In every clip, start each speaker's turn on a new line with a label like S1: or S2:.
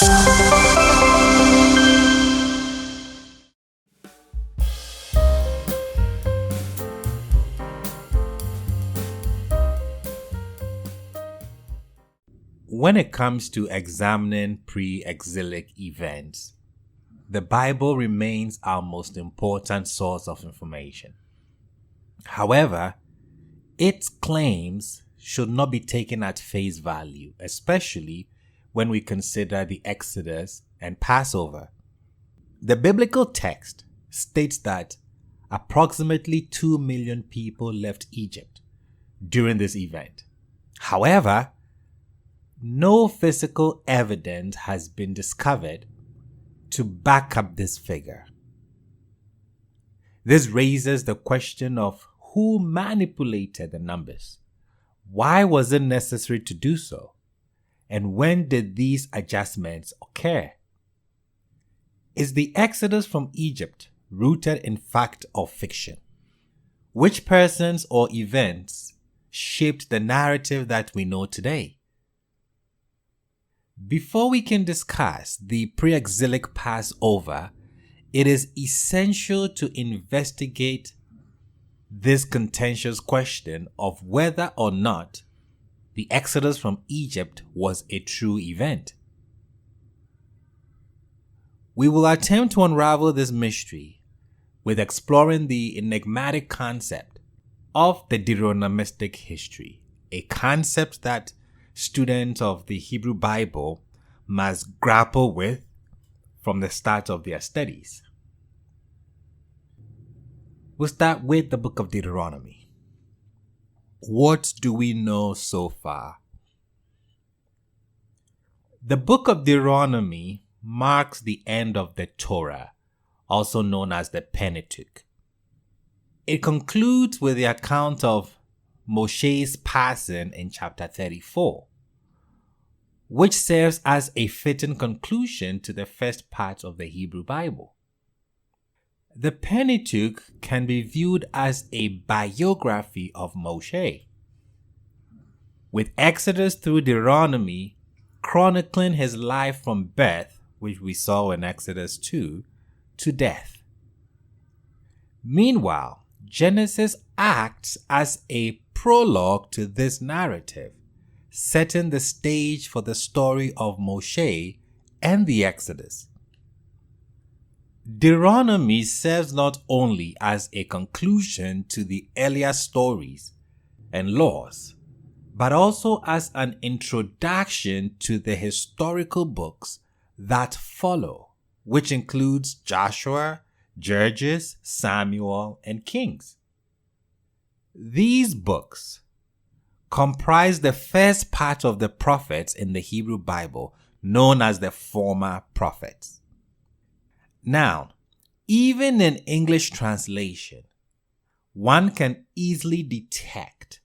S1: When it comes to examining pre-exilic events, the Bible remains our most important source of information. However, its claims should not be taken at face value, especially when we consider the Exodus and Passover. The biblical text states that approximately 2 million people left Egypt during this event. However, no physical evidence has been discovered to back up this figure. This raises the question of who manipulated the numbers. Why was it necessary to do so? And when did these adjustments occur? Is the Exodus from Egypt rooted in fact or fiction? Which persons or events shaped the narrative that we know today? Before we can discuss the pre-exilic Passover, it is essential to investigate this contentious question of whether or not the Exodus from Egypt was a true event. We will attempt to unravel this mystery with exploring the enigmatic concept of the deuteronomistic history, a concept that students of the Hebrew Bible must grapple with from the start of their studies. We'll start with the book of Deuteronomy. What do we know so far? The book of Deuteronomy marks the end of the Torah, also known as the Pentateuch. It concludes with the account of Moshe's passing in chapter 34, which serves as a fitting conclusion to the first part of the Hebrew Bible. The Pentateuch can be viewed as a biography of Moshe, with Exodus through Deuteronomy chronicling his life from birth, which we saw in Exodus 2, to death. Meanwhile, Genesis acts as a prologue to this narrative, setting the stage for the story of Moshe and the Exodus. Deuteronomy serves not only as a conclusion to the earlier stories and laws, but also as an introduction to the historical books that follow, which includes Joshua, Judges, Samuel, and Kings. These books comprise the first part of the prophets in the Hebrew Bible, known as the former prophets. Now, even in English translation, one can easily detect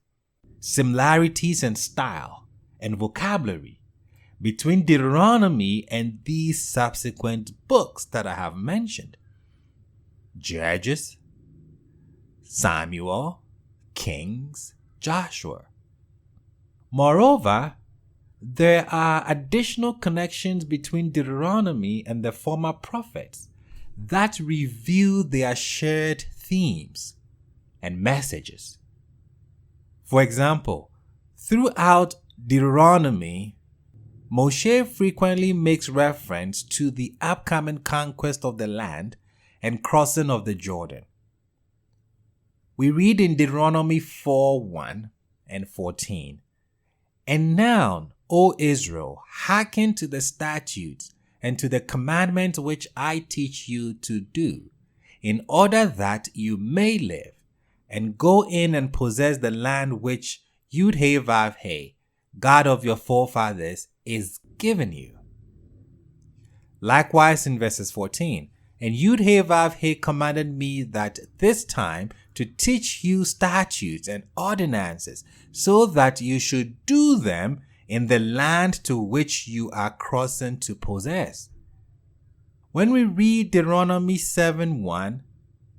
S1: similarities in style and vocabulary between Deuteronomy and these subsequent books that I have mentioned: Judges, Samuel, Kings, Joshua. Moreover, there are additional connections between Deuteronomy and the former prophets that reveal their shared themes and messages. For example, throughout Deuteronomy, Moshe frequently makes reference to the upcoming conquest of the land and crossing of the Jordan. We read in Deuteronomy 4:1 and 14, "And now, O Israel, hearken to the statutes and to the commandments which I teach you to do, in order that you may live, and go in and possess the land which Yud-Heh-Vav-Heh, God of your forefathers, is given you." Likewise in verses 14, "And Yud-Heh-Vav-Heh commanded me that this time to teach you statutes and ordinances, so that you should do them in the land to which you are crossing to possess." When we read Deuteronomy 7:1,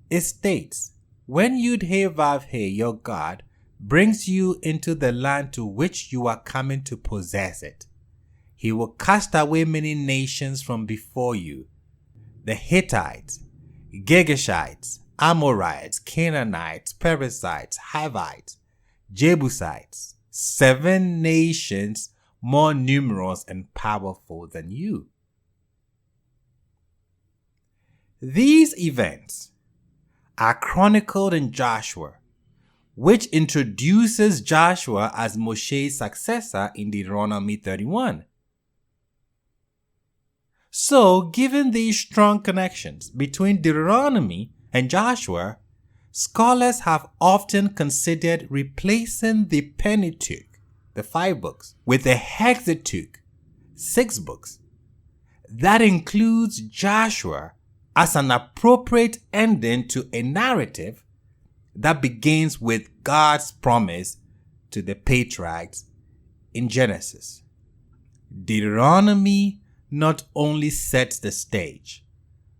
S1: it states, "When Yud-Heh-Vav-Heh, your God, brings you into the land to which you are coming to possess it, He will cast away many nations from before you: the Hittites, Girgashites, Amorites, Canaanites, Perizzites, Hivites, Jebusites, 7 nations more numerous and powerful than you. These events are chronicled in Joshua, which introduces Joshua as Moshe's successor in Deuteronomy 31. So, given these strong connections between Deuteronomy and Joshua, scholars have often considered replacing the Pentateuch, the 5 books, with the Hexateuch, 6 books. That includes Joshua as an appropriate ending to a narrative that begins with God's promise to the patriarchs in Genesis. Deuteronomy not only sets the stage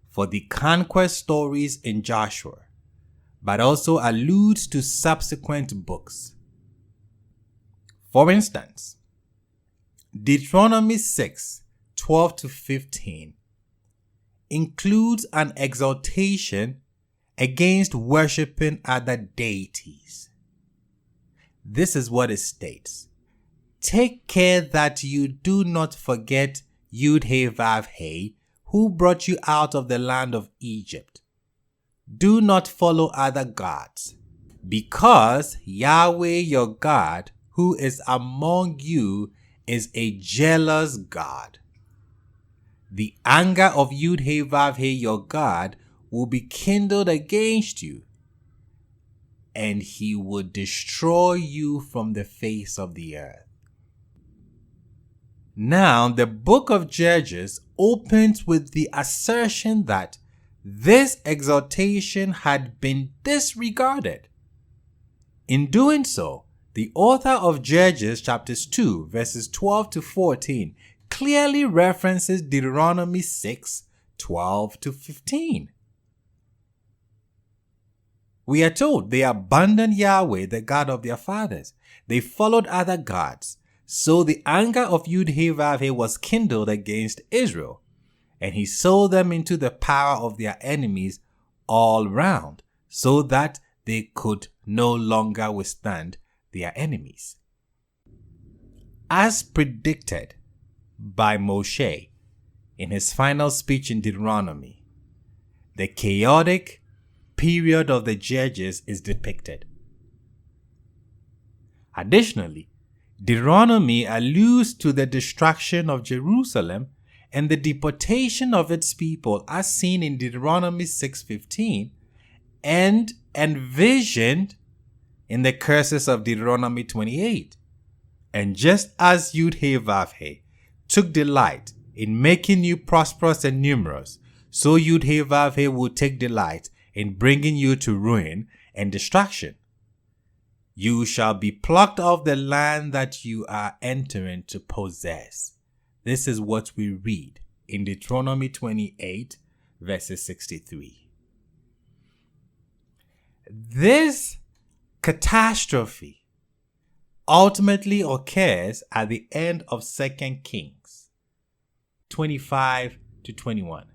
S1: for the conquest stories in Joshua, but also alludes to subsequent books. For instance, Deuteronomy 6:12-15 includes an exhortation against worshipping other deities. This is what it states: "Take care that you do not forget Yud-Heh-Vav-Heh, who brought you out of the land of Egypt. Do not follow other gods, because Yahweh your God, who is among you, is a jealous God. The anger of Yud-Heh-Vav-Heh your God will be kindled against you, and he will destroy you from the face of the earth." Now, the book of Judges opens with the assertion that this exhortation had been disregarded. In doing so, the author of Judges chapters 2 verses 12-14 clearly references Deuteronomy 6:12-15. We are told they abandoned Yahweh, the God of their fathers. They followed other gods. So the anger of Yud-Heh-Vav-Heh was kindled against Israel, and he sold them into the power of their enemies all round, so that they could no longer withstand their enemies. As predicted by Moshe in his final speech in Deuteronomy, the chaotic period of the Judges is depicted. Additionally, Deuteronomy alludes to the destruction of Jerusalem and the deportation of its people as seen in Deuteronomy 6:15 and envisioned in the curses of Deuteronomy 28. And just as Yud-Heh-Vav-Heh took delight in making you prosperous and numerous, so Yud-Heh-Vav-Heh will take delight in bringing you to ruin and destruction. You shall be plucked off the land that you are entering to possess. This is what we read in Deuteronomy 28 verses 63. This catastrophe ultimately occurs at the end of 2 Kings 25-21.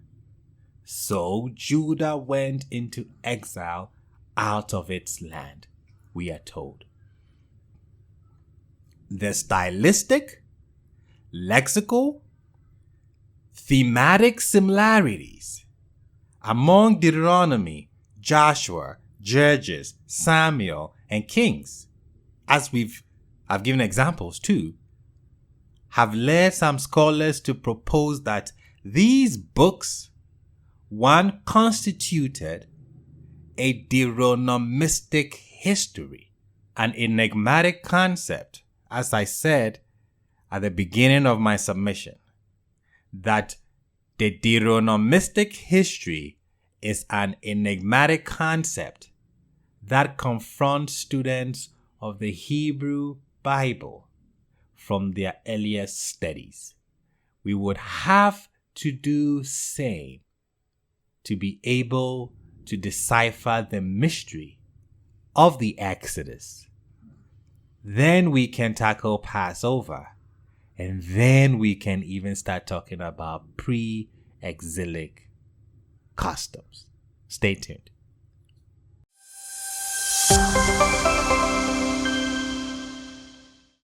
S1: So Judah went into exile out of its land, we are told. The stylistic, lexical, thematic similarities among Deuteronomy, Joshua, Judges, Samuel, and Kings, as I've given examples too, have led some scholars to propose that these books, one, constituted a deuteronomistic history, an enigmatic concept, as I said at the beginning of my submission, that the deuteronomistic history is an enigmatic concept that confronts students of the Hebrew Bible from their earliest studies. We would have to do same to be able to decipher the mystery of the Exodus. Then we can tackle Passover And then we can even start talking about pre-exilic customs. Stay tuned.